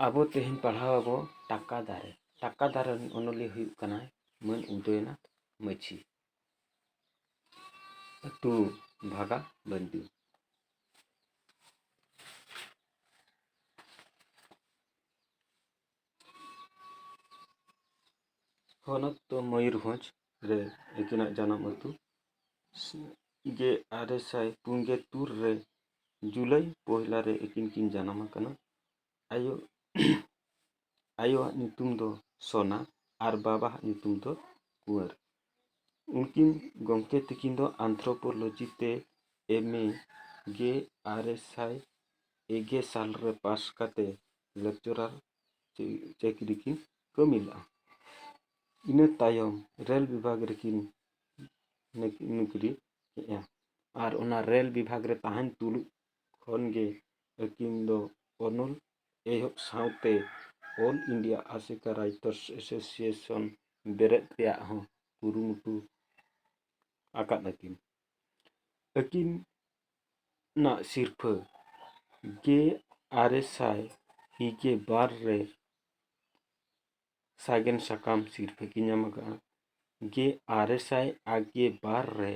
ᱟᱵᱚ ᱛᱮᱦᱮᱧ ᱯᱟᱲᱦᱟᱣ ᱟᱵᱚ ᱴᱟᱠᱟ ᱫᱟᱨᱮ ᱨᱮᱱ ᱚᱱᱚᱞᱤᱭᱟᱹ ᱦᱩᱭᱩᱜ ᱠᱟᱱᱟᱭ ᱢᱟᱹᱱ ᱩᱫᱚᱭᱱᱟᱛᱷ ᱢᱟᱹᱡᱷᱤ ᱟᱹᱛᱩ ᱵᱷᱟᱜᱟ ᱵᱟᱱᱫᱤ। ᱦᱚᱱᱚᱛ ᱫᱚ ᱢᱚᱭᱩᱨᱵᱷᱚᱸᱡᱽ ᱨᱮ ᱟᱹᱠᱤᱱᱟᱜ ᱡᱟᱱᱟᱢ ᱟᱹᱛᱩ 1873 ᱨᱮ ᱡᱩᱞᱟᱭ ᱯᱚᱭᱞᱟ ᱨᱮ ᱟᱹᱠᱤᱱ ᱠᱤᱱ ᱡᱟᱱᱟᱢ ᱟᱠᱟᱱᱟ। ᱟᱭᱳᱣᱟᱜ ᱧᱩᱛᱩᱢ ᱫᱚ ᱥᱚᱱᱟ ᱟᱨ ᱵᱟᱵᱟᱣᱟᱜ ᱧᱩᱛᱩᱢ ᱫᱚ ᱠᱩᱸᱣᱟᱨ। ᱩᱱᱠᱤᱱ ᱜᱚᱢᱠᱮ ᱛᱟᱹᱠᱤᱱ ᱫᱚ ᱟᱱᱛᱷᱨᱳᱯᱳᱞᱚᱡᱤ ᱛᱮ MA 1890 ᱥᱟᱞ ᱨᱮ ᱯᱟᱥ ᱠᱟᱛᱮ ᱞᱮᱠᱪᱟᱨᱟᱨ ᱪᱟᱹᱠᱨᱤ ᱠᱤᱱ ᱠᱟᱹᱢᱤ ᱞᱮᱜᱼᱟ। ᱤᱱᱟᱹ ᱛᱟᱭᱚᱢ ᱨᱮᱹᱞ ᱵᱤᱵᱷᱟᱜᱽ ᱨᱮᱠᱤᱱ ᱱᱚᱠᱨᱤ ᱠᱮᱜᱼᱟ ᱟᱨ ᱚᱱᱟ ᱨᱮᱹᱞ ᱵᱤᱵᱷᱟᱜᱽ ᱨᱮ ᱛᱟᱦᱮᱱ ᱛᱩᱞᱩᱡ ᱠᱷᱚᱱ ᱜᱮ ᱟᱹᱠᱤᱱ ᱫᱚ ᱚᱱᱚᱞ ᱮᱦᱚᱵ ᱥᱟᱶᱛᱮ ᱚᱞ ᱤᱱᱰᱤᱭᱟ ᱟᱥᱮᱠᱟ ᱨᱟᱭᱴᱟᱨᱥ ᱮᱥᱳᱥᱤᱭᱮᱥᱚᱱ ᱵᱮᱨᱮᱫ ᱨᱮᱭᱟᱜ ᱦᱚᱸ ᱠᱩᱨᱩᱢᱩᱴᱩ ᱟᱠᱟᱫᱟᱠᱤᱱ। ᱟᱹᱠᱤᱱᱟᱜ ᱥᱤᱨᱯᱟᱹ 1892 ᱨᱮ ᱥᱟᱜᱮᱱ ᱥᱟᱠᱟᱢ ᱥᱤᱨᱯᱟᱹ ᱠᱤᱱ ᱧᱟᱢ ᱟᱠᱟᱜᱼᱟ। 1892 ᱨᱮ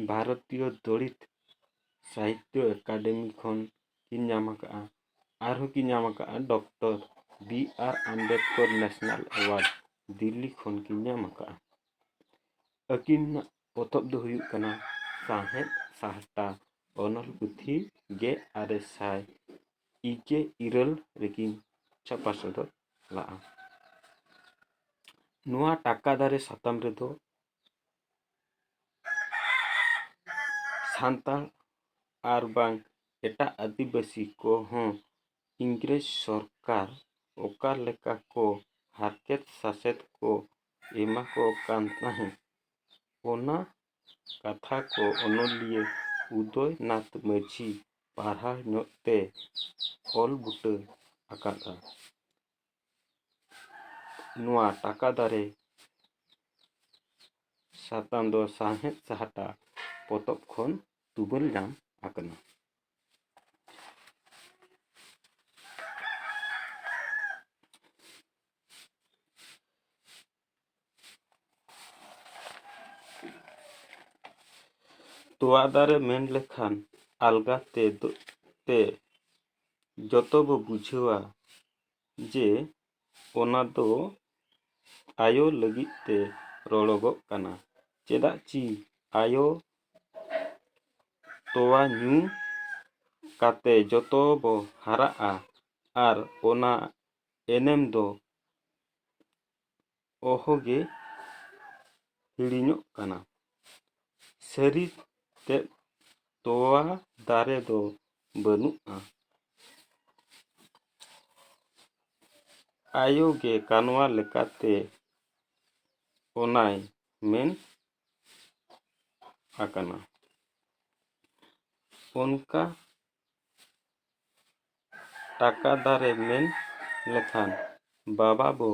ᱵᱷᱟᱨᱚᱛᱤᱭᱚ ᱫᱚᱞᱤᱛ ᱥᱟᱦᱤᱛᱛᱚ ᱮᱠᱟᱰᱮᱢᱤ ᱠᱷᱚᱱ ᱠᱤᱱ ᱧᱟᱢ ᱟᱠᱟᱜᱼᱟ। ᱟᱨᱦᱚᱸ ᱠᱤᱱ ᱧᱟᱢ ᱟᱠᱟᱜᱼᱟ doctor BR Ambedkar national award Delhi ᱠᱷᱚᱱ ᱠᱤᱱ ᱧᱟᱢ ᱟᱠᱟᱜᱼᱟ। ᱟᱹᱠᱤᱱᱟᱜ ᱯᱚᱛᱚᱵ ᱫᱚ ᱦᱩᱭᱩᱜ ᱠᱟᱱᱟ ᱥᱟᱶᱦᱮᱫ ᱥᱟᱦᱴᱟ ᱚᱱᱚᱞ ᱯᱩᱛᱷᱤ 1896 ᱨᱮᱠᱤᱱ ᱪᱷᱟᱯᱟ ᱥᱚᱫᱚᱨ ᱞᱟᱜᱼᱟ। ᱱᱚᱣᱟ ᱴᱟᱠᱟ ᱫᱟᱨᱮ ᱥᱟᱛᱟᱢ ᱨᱮᱫᱚ ᱥᱟᱱᱛᱟᱲ ᱟᱨ ᱵᱟᱝ ᱮᱴᱟᱜ ᱟᱹᱫᱤᱵᱟᱹᱥᱤ ᱠᱚᱦᱚᱸ ᱤᱝᱨᱮᱡᱽ ᱥᱚᱨᱠᱟᱨ ᱚᱠᱟ ᱞᱮᱠᱟ ᱠᱚ ᱦᱟᱨᱠᱮᱛ ᱥᱟᱥᱮᱛ ᱠᱚ ᱮᱢᱟ ᱠᱚ ᱠᱟᱱ ᱛᱟᱦᱮᱸ ᱚᱱᱟ ᱠᱟᱛᱷᱟ ᱠᱚ ᱚᱱᱚᱞᱤᱭᱟᱹ ᱩᱫᱚᱭᱱᱟᱛᱷ ᱢᱟᱹᱡᱷᱤ ᱯᱟᱨᱦᱟᱲ ᱧᱚᱜ ᱛᱮ ᱚᱞ ᱵᱩᱴᱟᱹ ᱟᱠᱟᱫᱼᱟ। ᱱᱚᱣᱟ ᱴᱟᱠᱟ ᱫᱟᱨᱮ ᱥᱟᱛᱟᱢ ᱫᱚ ᱥᱟᱶᱦᱮᱫ ᱥᱟᱦᱴᱟ ᱯᱚᱛᱚᱵ ᱠᱷᱚᱱ ᱛᱩᱢᱟᱹᱞ ᱧᱟᱢ ᱟᱠᱟᱱᱟ। ᱛᱚᱣᱟ ᱫᱟᱨᱮ ᱢᱮᱱ ᱞᱮᱠᱷᱟᱱ ᱟᱞᱜᱟ ᱛᱮ ᱡᱚᱛᱚ ᱵᱚ ᱵᱩᱡᱷᱟᱹᱣᱟ ᱡᱮ ᱚᱱᱟ ᱫᱚ ᱟᱭᱳ ᱞᱟᱹᱜᱤᱫ ᱛᱮ ᱨᱚᱲᱚᱜᱚᱜ ᱠᱟᱱᱟ। ᱪᱮᱫᱟᱜ ᱪᱤ ᱟᱭᱳ ᱛᱚᱣᱟ ᱧᱩ ᱠᱟᱛᱮ ᱡᱚᱛᱚ ᱵᱚ ᱦᱟᱨᱟᱜᱼᱟ ᱟᱨ ᱚᱱᱟ ᱮᱱᱮᱢ ᱫᱚ ᱚᱦᱚᱜᱮ ᱦᱤᱲᱤᱧᱚᱜ ᱠᱟᱱᱟ। ᱥᱟᱹᱨᱤ ᱛᱮᱫ ᱛᱚᱣᱟ ᱫᱟᱨᱮ ᱫᱚ ᱵᱟᱹᱱᱩᱜᱼᱟ। ᱟᱭᱳ ᱜᱮ ᱠᱟᱱᱣᱟ ᱞᱮᱠᱟᱛᱮ ᱚᱱᱟᱭ ᱢᱮᱱ ᱟᱠᱟᱱᱟ। ᱚᱱᱠᱟ ᱴᱟᱠᱟ ᱫᱟᱨᱮ ᱢᱮᱱ ᱞᱮᱠᱷᱟᱱ ᱵᱟᱵᱟ ᱵᱚ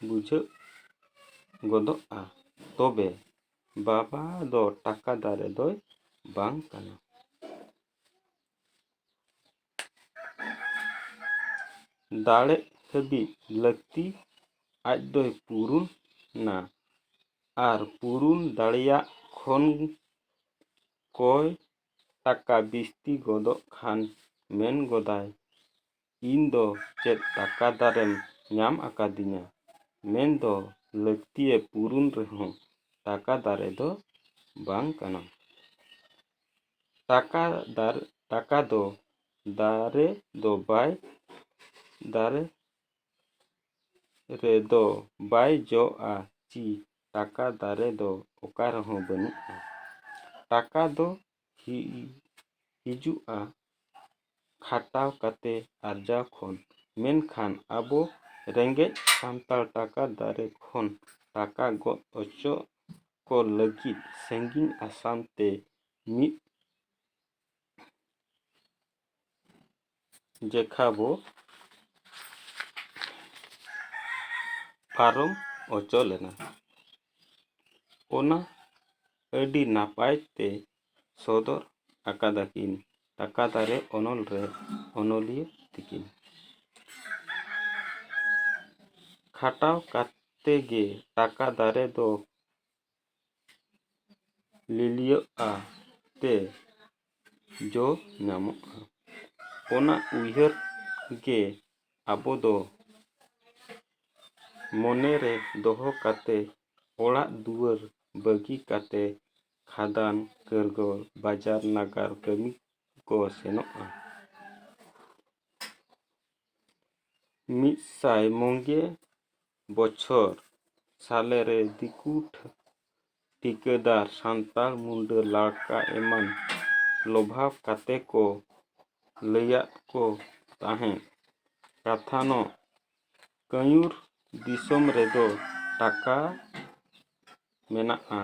ᱵᱩᱡᱷᱟᱹᱣ ᱜᱚᱫᱚᱜᱼᱟ ᱛᱚᱵᱮ ᱵᱟᱵᱟ ᱫᱚ ᱴᱟᱠᱟ ᱫᱟᱨᱮ ᱫᱚᱭ ᱵᱟᱝ ᱠᱟᱱᱟ। ᱫᱟᱲᱮᱜ ᱦᱟᱹᱵᱤᱡ ᱞᱟᱹᱠᱛᱤ ᱟᱡ ᱫᱚᱭ ᱯᱩᱨᱩᱱ ᱱᱟ ᱟᱨ ᱯᱩᱨᱩᱱ ᱫᱟᱲᱮᱭᱟᱜ ᱠᱷᱚᱱ ᱠᱚᱭ ᱴᱟᱠᱟ ᱵᱤᱥᱛᱤ ᱜᱚᱫᱚᱜ ᱠᱷᱟᱱ ᱢᱮᱱ ᱜᱚᱫᱟᱭ ᱤᱧ ᱫᱚ ᱪᱮᱫ ᱴᱟᱠᱟ ᱫᱟᱨᱮᱢ ᱧᱟᱢ ᱟᱠᱟᱫᱤᱧᱟ ᱢᱮᱱᱫᱚ ᱞᱟᱹᱠᱛᱤᱭᱮ ᱯᱩᱨᱩᱱ ᱨᱮᱦᱚᱸ ᱴᱟᱠᱟ ᱫᱟᱨᱮ ᱫᱚ ᱵᱟᱝ ᱠᱟᱱᱟ। ᱴᱟᱠᱟ ᱫᱚ ᱫᱟᱨᱮ ᱨᱮᱫᱚ ᱵᱟᱭ ᱡᱚᱜᱼᱟ ᱪᱤ ᱴᱟᱠᱟ ᱫᱟᱨᱮ ᱫᱚ ᱚᱠᱟ ᱨᱮᱦᱚᱸ ᱵᱟᱹᱱᱩᱜᱼᱟ। ᱴᱟᱠᱟ ᱫᱚ ᱦᱤᱡᱩᱜᱼᱟ ᱠᱷᱟᱴᱟᱣ ᱠᱟᱛᱮ ᱟᱨᱡᱟᱣ ᱠᱷᱚᱱ। ᱢᱮᱱᱠᱷᱟᱱ ᱟᱵᱚ ᱨᱮᱸᱜᱮᱡ ᱥᱟᱱᱛᱟᱲ ᱴᱟᱠᱟ ᱫᱟᱨᱮ ᱠᱷᱚᱱ ᱴᱟᱠᱟ ᱜᱚᱫ ᱚᱪᱚ ᱠᱚ ᱞᱟᱹᱜᱤᱫ ᱥᱟᱺᱜᱤᱧ ᱟᱥᱟᱢ ᱛᱮ ᱢᱤᱫ ᱡᱮᱠᱷᱟ ᱵᱚ ᱯᱟᱨᱚᱢ ᱚᱪᱚ ᱞᱮᱱᱟ। ᱚᱱᱟ ᱟᱹᱰᱤ ᱱᱟᱯᱟᱭ ᱛᱮ ᱥᱚᱫᱚᱨ ᱟᱠᱟᱫᱟᱠᱤᱱ ᱴᱟᱠᱟ ᱫᱟᱨᱮ ᱚᱱᱚᱞ ᱨᱮ ᱚᱱᱚᱞᱤᱭᱟᱹ ᱛᱤᱠᱤᱱ ᱠᱷᱟᱴᱟᱣ ᱠᱟᱛᱮ ᱜᱮ ᱴᱟᱠᱟ ᱫᱟᱨᱮ ᱫᱚ ᱞᱤᱞᱤᱭᱟᱹᱜᱼᱟ ᱛᱮ ᱡᱚ ᱧᱟᱢᱚᱜᱼᱟ᱾ ᱚᱱᱟ ᱩᱭᱦᱟᱹᱨ ᱜᱮ ᱟᱵᱚ ᱫᱚ ᱢᱚᱱᱮ ᱨᱮ ᱫᱚᱦᱚ ᱠᱟᱛᱮ ᱚᱲᱟᱜ ᱫᱩᱣᱟᱹᱨ ᱵᱟᱹᱜᱤ ᱠᱟᱛᱮ ᱠᱷᱟᱫᱟᱱ ᱠᱟᱹᱨᱜᱚᱞ ᱵᱟᱡᱟᱨ ᱱᱟᱜᱟᱨ ᱠᱟᱹᱢᱤ ᱠᱚ ᱥᱮᱱᱚᱜᱼᱟ᱾ 150 ᱵᱚᱪᱷᱚᱨ ᱥᱟᱞᱮ ᱨᱮ ᱫᱤᱠᱩ ᱴᱷᱤᱠᱟᱹᱫᱟᱨ ᱥᱟᱱᱛᱟᱲ ᱢᱩᱸᱰᱟᱹ ᱞᱟᱲᱠᱟ ᱮᱢᱟᱱ ᱞᱚᱵᱷᱟᱣ ᱠᱟᱛᱮ ᱠᱚ ᱞᱟᱹᱭᱟᱫ ᱠᱚ ᱛᱟᱦᱮᱸᱫ ᱠᱟᱛᱷᱟᱱᱚᱜ ᱠᱟᱹᱭᱩᱨ ᱫᱤᱥᱚᱢ ᱨᱮᱫᱚ ᱴᱟᱠᱟ ᱢᱮᱱᱟᱜᱼᱟ᱾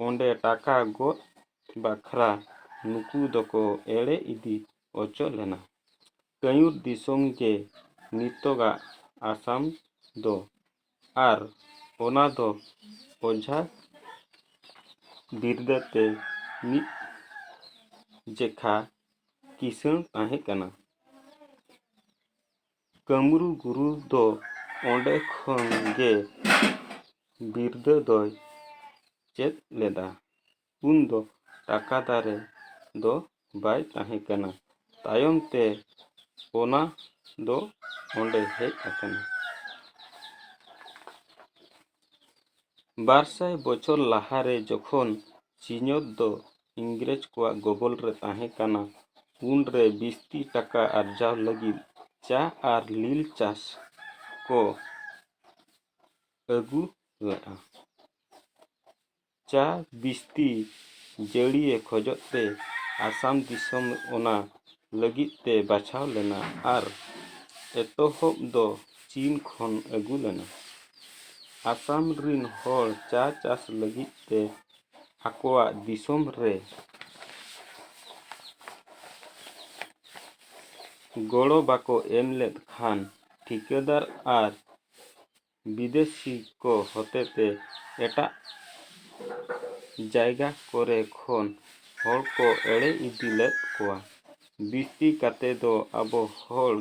ᱚᱸᱰᱮ ᱴᱟᱠᱟ ᱜᱚᱫ ᱵᱟᱠᱷᱨᱟ ᱱᱩᱠᱩ ᱫᱚᱠᱚ ᱮᱲᱮ ᱤᱫᱤ ᱚᱪᱚ ᱞᱮᱱᱟ᱾ ᱠᱟᱹᱭᱩᱨ ᱫᱤᱥᱚᱢ ᱜᱮ ᱱᱤᱛᱚᱜᱟᱜ ᱟᱥᱟᱢ ᱫᱚ, ᱟᱨ ᱚᱱᱟ ᱫᱚ ᱚᱡᱷᱟ ᱵᱤᱨᱫᱟᱹᱛᱮ ᱢᱤᱫ ᱡᱮᱠᱷᱟ ᱠᱤᱥᱟᱹᱬ ᱛᱟᱦᱮᱸ ᱠᱟᱱᱟ᱾ ᱠᱟᱹᱢᱨᱩ ᱜᱩᱨᱩ ᱫᱚ ᱚᱸᱰᱮ ᱠᱷᱚᱱ ᱜᱮ ᱵᱤᱨᱫᱟᱹ ᱫᱚᱭ ᱪᱮᱫ ᱞᱮᱫᱟ᱾ ᱩᱱ ᱫᱚ ᱴᱟᱠᱟ ᱫᱟᱨᱮ ᱫᱚ ᱵᱟᱭ ᱛᱟᱦᱮᱸ ᱠᱟᱱᱟ᱾ ᱛᱟᱭᱚᱢ ᱛᱮ ᱚᱱᱟ ᱫᱚ ᱚᱸᱰᱮ ᱦᱮᱡ ᱟᱠᱟᱱᱟ᱾ 200 ᱵᱚᱪᱷᱚᱨ ᱞᱟᱦᱟᱨᱮ ᱡᱚᱠᱷᱚᱱ ᱥᱤᱧᱚᱛ ᱫᱚ ᱤᱝᱨᱮᱡᱽ ᱠᱚᱣᱟᱜ ᱜᱚᱵᱚᱞ ᱨᱮ ᱛᱟᱦᱮᱸ ᱠᱟᱱᱟ, ᱩᱱᱨᱮ ᱵᱤᱥᱛᱤ ᱴᱟᱠᱟ ᱟᱨᱡᱟᱣ ᱞᱟᱹᱜᱤᱫ ᱪᱟ ᱟᱨ ᱞᱤᱞ ᱪᱟᱥ ᱠᱚ ᱟᱹᱜᱩ ᱞᱮᱜᱼᱟ᱾ ᱪᱟ ᱵᱤᱥᱛᱤ ᱡᱟᱹᱲᱤᱭᱮ ᱠᱷᱚᱡᱚᱜ ᱛᱮ ᱟᱥᱟᱢ ᱫᱤᱥᱚᱢ ᱚᱱᱟ ᱞᱟᱹᱜᱤᱫ ᱛᱮ ᱵᱟᱪᱷᱟᱣ ᱞᱮᱱᱟ ᱟᱨ ᱮᱛᱚᱦᱚᱵ ᱫᱚ ᱪᱤᱱ ᱠᱷᱚᱱ ᱟᱹᱜᱩ ᱞᱮᱱᱟ᱾ ᱟᱥᱟᱢ ᱨᱤᱱ ᱦᱚᱲ ᱪᱟ ᱪᱟᱥ ᱞᱟᱹᱜᱤᱫ ᱛᱮ ᱟᱠᱚᱣᱟᱜ ᱫᱤᱥᱚᱢ ᱨᱮ ᱜᱚᱲᱚ ᱵᱟᱠᱚ ᱮᱢ ᱞᱮᱫ ᱠᱷᱟᱱ ᱴᱷᱤᱠᱟᱹᱫᱟᱨ ᱟᱨ ᱵᱤᱫᱮᱥᱤ ᱠᱚ ᱦᱚᱛᱮᱛᱮ ᱮᱴᱟᱜ ᱡᱟᱭᱜᱟ ᱠᱚᱨᱮ ᱠᱷᱚᱱ ᱦᱚᱲ ᱠᱚ ᱮᱲᱮ ᱤᱫᱤ ᱞᱮᱫ ᱠᱚᱣᱟ᱾ ᱵᱤᱥᱛᱤ ᱠᱟᱛᱮ ᱫᱚ ᱟᱵᱚ ᱦᱚᱲ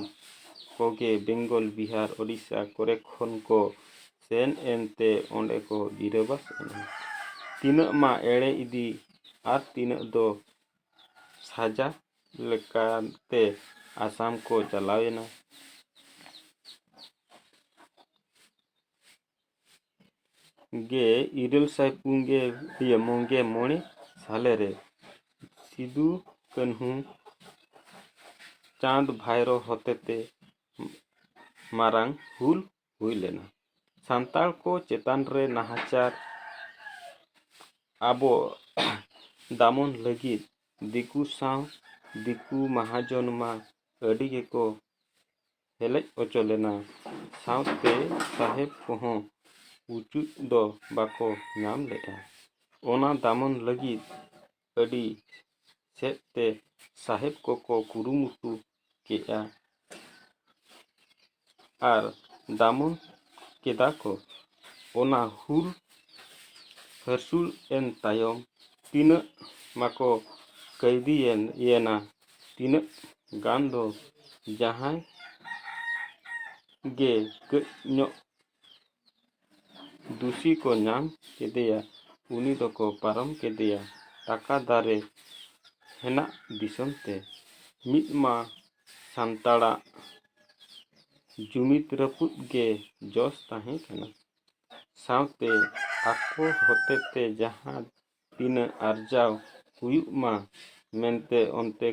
ᱠᱚᱜᱮ ᱵᱮᱝᱜᱚᱞ ᱵᱤᱦᱟᱨ ᱳᱲᱤᱥᱟ ᱠᱚᱨᱮ ᱠᱷᱚᱱ ᱠᱚ ᱥᱮᱱ ᱮᱱᱛᱮ ᱚᱸᱰᱮ ᱠᱚ ᱜᱤᱨᱟᱹᱵᱟᱥ ᱮᱱᱟ᱾ ᱛᱤᱱᱟᱹᱜ ᱢᱟ ᱮᱲᱮ ᱤᱫᱤ ᱟᱨ ᱛᱤᱱᱟᱹᱜ ᱫᱚ ᱥᱟᱡᱟ ᱞᱮᱠᱟᱛᱮ ᱟᱥᱟᱢ ᱠᱚ ᱪᱟᱞᱟᱣᱮᱱᱟ᱾ 1895 ᱥᱟᱞᱮ ᱨᱮ ᱥᱤᱫᱩ ᱠᱟᱹᱱᱦᱩ ᱪᱟᱸᱫᱽ ᱵᱷᱟᱭᱨᱚ ᱦᱚᱛᱮᱛᱮ ᱢᱟᱨᱟᱝ ᱦᱩᱞ ᱦᱩᱭ ᱞᱮᱱᱟ᱾ ᱥᱟᱱᱛᱟᱲ ᱠᱚ ᱪᱮᱛᱟᱱ ᱨᱮ ᱱᱟᱦᱟᱪᱟᱨ ᱟᱵᱚ ᱫᱟᱢᱚᱱ ᱞᱟᱹᱜᱤᱫ ᱫᱤᱠᱩ ᱥᱟᱶ ᱫᱤᱠᱩ ᱢᱟᱦᱟᱡᱚᱱ ᱢᱟ ᱟᱹᱰᱤ ᱜᱮᱠᱚ ᱦᱮᱞᱮᱡ ᱚᱪᱚ ᱞᱮᱱᱟ᱾ ᱥᱟᱶᱛᱮ ᱥᱟᱦᱮᱵ ᱠᱚᱦᱚᱸ ᱩᱪᱩᱡ ᱫᱚ ᱵᱟᱠᱚ ᱧᱟᱢ ᱞᱮᱜᱼᱟ᱾ ᱚᱱᱟ ᱫᱟᱢᱚᱱ ᱞᱟᱹᱜᱤᱫ ᱟᱹᱰᱤ ᱥᱮᱫ ᱛᱮ ᱥᱟᱦᱮᱵ ᱠᱚᱠᱚ ᱠᱩᱨᱩᱢᱩᱴᱩ ᱠᱮᱜᱼᱟ ᱟᱨ ᱫᱟᱢᱚᱱ ᱠᱮᱫᱟ ᱠᱚ᱾ ᱚᱱᱟ ᱦᱩᱞ ᱦᱟᱹᱥᱩᱲ ᱮᱱ ᱛᱟᱭᱚᱢ ᱛᱤᱱᱟᱹᱜ ᱢᱟᱠᱚ ᱠᱟᱹᱭᱫᱤᱭᱮᱱᱟ, ᱛᱤᱱᱟᱹᱜ ᱜᱟᱱ ᱫᱚ ᱡᱟᱦᱟᱸᱭ ᱜᱮ ᱠᱟᱹᱡ ᱧᱚᱜ ᱫᱩᱥᱤ ᱠᱚ ᱧᱟᱢ ᱠᱮᱫᱮᱭᱟ, ᱩᱱᱤ ᱫᱚᱠᱚ ᱯᱟᱨᱚᱢ ᱠᱮᱫᱮᱭᱟ ᱴᱟᱠᱟ ᱫᱟᱨᱮ ᱦᱮᱱᱟᱜ ᱫᱤᱥᱚᱢ ᱛᱮ᱾ ᱢᱤᱫ ᱢᱟ ᱥᱟᱱᱛᱟᱲᱟᱜ ᱡᱩᱢᱤᱫ ᱨᱟᱹᱯᱩᱫ ᱜᱮ ᱡᱚᱥ ᱛᱟᱦᱮᱸ ᱠᱟᱱᱟ᱾ ᱥᱟᱶᱛᱮ ᱟᱠᱚ ᱦᱚᱛᱮᱛᱮ ᱡᱟᱦᱟᱸ ᱛᱤᱱᱟᱹᱜ ᱟᱨᱡᱟᱣ ᱦᱩᱭᱩᱜ ᱢᱟ ᱢᱮᱱᱛᱮ ᱚᱱᱛᱮ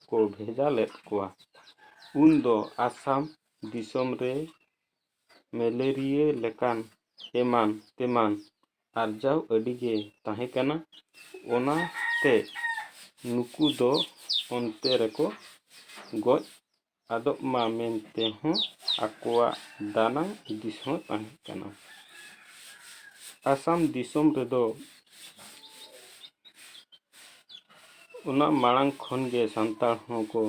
ᱠᱚ ᱵᱷᱮᱡᱟ ᱞᱮᱫ ᱠᱚᱣᱟ᱾ ᱩᱱ ᱫᱚ ᱟᱥᱟᱢ ᱫᱤᱥᱚᱢ ᱨᱮ ᱢᱮᱞᱮᱨᱤᱭᱟᱹ ᱞᱮᱠᱟᱱ ᱮᱢᱟᱱ ᱛᱮᱢᱟᱱ ᱟᱨᱡᱟᱣ ᱟᱹᱰᱤ ᱜᱮ ᱛᱟᱦᱮᱸ ᱠᱟᱱᱟ᱾ ᱚᱱᱟᱛᱮ ᱱᱩᱠᱩ ᱫᱚ ᱚᱱᱛᱮ ᱨᱮᱠᱚ ᱜᱚᱡ ᱟᱫᱚᱜ ᱢᱟ ᱢᱮᱱᱛᱮ ᱦᱚᱸ ᱟᱠᱚᱣᱟᱜ ᱫᱟᱱᱟᱝ ᱦᱩᱫᱤᱥ ᱦᱚᱸ ᱛᱟᱦᱮᱸ ᱠᱟᱱᱟ᱾ ᱟᱥᱟᱢ ᱫᱤᱥᱚᱢ ᱨᱮᱫᱚ ᱚᱱᱟ ᱢᱟᱲᱟᱝ ᱠᱷᱚᱱ ᱜᱮ ᱥᱟᱱᱛᱟᱲ ᱦᱚᱸᱠᱚ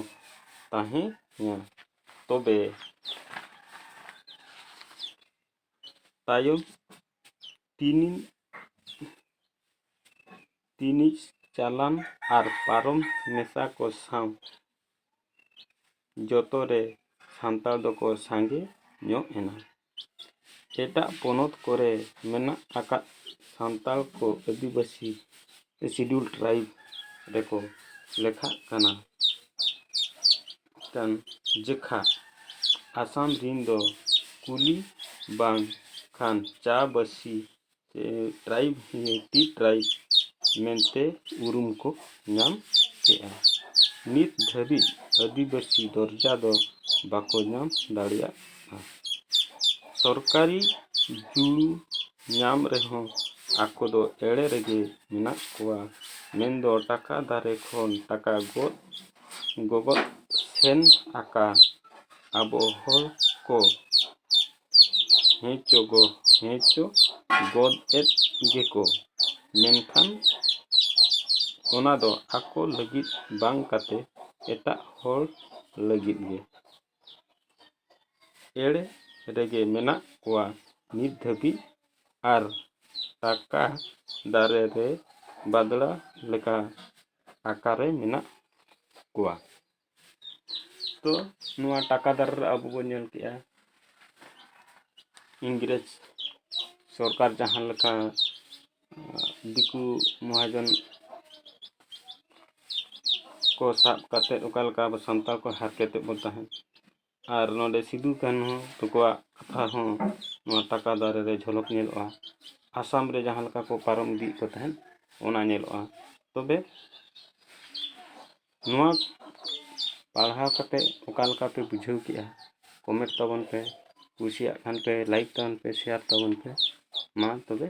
ᱛᱟᱦᱮᱸᱭᱟ᱾ ᱛᱚᱵᱮ ᱛᱟᱭᱚᱢ ᱛᱤᱱᱤᱡ ᱪᱟᱞᱟᱱ ᱟᱨ ᱯᱟᱨᱚᱢ ᱢᱮᱥᱟ ᱠᱚ ᱥᱟᱶ ᱡᱚᱛᱚ ᱨᱮ ᱥᱟᱱᱛᱟᱲ ᱫᱚᱠᱚ ᱥᱟᱸᱜᱮ ᱧᱚᱜ ᱮᱱᱟ᱾ ᱮᱴᱟᱜ ᱯᱚᱱᱚᱛ ᱠᱚᱨᱮ ᱢᱮᱱᱟᱜ ᱟᱠᱟᱫ ᱥᱟᱱᱛᱟᱲ ᱠᱚ ᱟᱹᱫᱤᱵᱟᱹᱥᱤ ᱥᱤᱰᱩᱞ ᱴᱨᱟᱭᱤᱵ ᱨᱮᱠᱚ ᱞᱮᱠᱷᱟᱜ ᱠᱟᱱᱟ ᱠᱟᱱ ᱡᱮᱠᱷᱟ ᱟᱥᱟᱢ ᱨᱤᱱ ᱫᱚ ᱠᱩᱞᱤ ᱵᱟᱝ ᱠᱷᱟᱱ ᱪᱟ-ᱵᱟᱹᱥᱤ ᱴᱨᱟᱭᱤᱵ ᱴᱤ ᱴᱨᱟᱭᱤᱵ ᱢᱮᱱᱛᱮ ᱩᱨᱩᱢ ᱠᱚ ᱧᱟᱢ ᱠᱮᱜᱼᱟ᱾ ᱱᱤᱛ ᱫᱷᱟᱹᱵᱤᱡ ᱟᱹᱫᱤᱵᱟᱹᱥᱤ ᱫᱚᱨᱡᱟ ᱫᱚ ᱵᱟᱠᱚ ᱧᱟᱢ ᱫᱟᱲᱮᱭᱟᱜᱼᱟ᱾ ᱥᱚᱨᱠᱟᱨᱤ ᱡᱩᱲᱩ ᱧᱟᱢ ᱨᱮᱦᱚᱸ ᱟᱠᱚ ᱫᱚ ᱮᱲᱮ ᱨᱮᱜᱮ ᱢᱮᱱᱟᱜ ᱠᱚᱣᱟ᱾ ᱢᱮᱱᱫᱚ ᱴᱟᱠᱟ ᱫᱟᱨᱮ ᱠᱷᱚᱱ ᱴᱟᱠᱟ ᱜᱚᱜᱚᱫ ᱥᱮᱱ ᱟᱠᱟᱱ ᱟᱵᱚ ᱦᱚᱲ ᱠᱚ ᱦᱮᱸᱪᱚ ᱜᱚᱫ ᱮᱫ ᱜᱮᱠᱚ, ᱢᱮᱱᱠᱷᱟᱱ ᱚᱱᱟ ᱫᱚ ᱟᱠᱚ ᱞᱟᱹᱜᱤᱫ ᱵᱟᱝ ᱠᱟᱛᱮ ᱮᱴᱟᱜ ᱦᱚᱲ ᱞᱟᱹᱜᱤᱫ ᱜᱮ᱾ ᱮᱲᱮ ᱨᱮᱜᱮ ᱢᱮᱱᱟᱜ ᱠᱚᱣᱟ ᱱᱤᱛ ᱫᱷᱟᱹᱵᱤᱡ ᱟᱨ ᱴᱟᱠᱟ ᱫᱟᱨᱮ ᱨᱮ ᱵᱟᱫᱲᱟ ᱞᱮᱠᱟ ᱟᱠᱟᱨᱮ ᱢᱮᱱᱟᱜ ᱠᱚᱣᱟ᱾ ᱛᱚ ᱱᱚᱣᱟ ᱴᱟᱠᱟ ᱫᱟᱨᱮ ᱨᱮ ᱟᱵᱚ ᱵᱚᱱ ᱧᱮᱞ ᱠᱮᱜᱼᱟ ᱤᱝᱨᱮᱡᱽ ᱥᱚᱨᱠᱟᱨ ᱡᱟᱦᱟᱸ ᱞᱮᱠᱟ ᱫᱤᱠᱩ ᱢᱚᱦᱟᱡᱚᱱ ᱠᱚ ᱥᱟᱵ ᱠᱟᱛᱮᱫ ᱚᱠᱟ ᱞᱮᱠᱟ ᱟᱵᱚ ᱥᱟᱱᱛᱟᱲ ᱠᱚ ᱦᱟᱨᱠᱮᱛᱮᱫ ᱵᱚᱱ ᱛᱟᱦᱮᱸᱫ, ᱟᱨ ᱱᱚᱰᱮ ᱥᱤᱫᱩ ᱠᱟᱹᱱᱦᱩ ᱛᱟᱠᱚᱣᱟᱜ ᱠᱟᱛᱷᱟ ᱦᱚᱸ ᱱᱚᱣᱟ ᱴᱟᱠᱟ ᱫᱟᱨᱮ ᱨᱮ ᱡᱷᱚᱞᱚᱠ ᱧᱮᱞᱚᱜᱼᱟ᱾ ᱟᱥᱟᱢ ᱨᱮ ᱡᱟᱦᱟᱸ ᱞᱮᱠᱟ ᱠᱚ ᱯᱟᱨᱚᱢ ᱤᱫᱤᱭᱮᱫ ᱠᱚ ᱛᱟᱦᱮᱸᱫ ᱚᱱᱟ ᱧᱮᱞᱚᱜᱼᱟ᱾ ᱛᱚᱵᱮ ᱱᱚᱣᱟ ᱯᱟᱲᱦᱟᱣ ᱠᱟᱛᱮᱫ ᱚᱠᱟ ᱞᱮᱠᱟ ᱯᱮ ᱵᱩᱡᱷᱟᱹᱣ ᱠᱮᱜᱼᱟ ᱠᱚᱢᱮᱱᱴ ᱛᱟᱵᱚᱱ ᱯᱮ, ᱠᱩᱥᱤᱭᱟᱜ ᱠᱷᱟᱱ ᱯᱮ ᱞᱟᱭᱤᱠ ᱛᱟᱵᱚᱱ ᱯᱮ, ᱥᱮᱭᱟᱨ ᱛᱟᱵᱚᱱ ᱯᱮ᱾ ᱢᱟ ᱛᱚᱵᱮ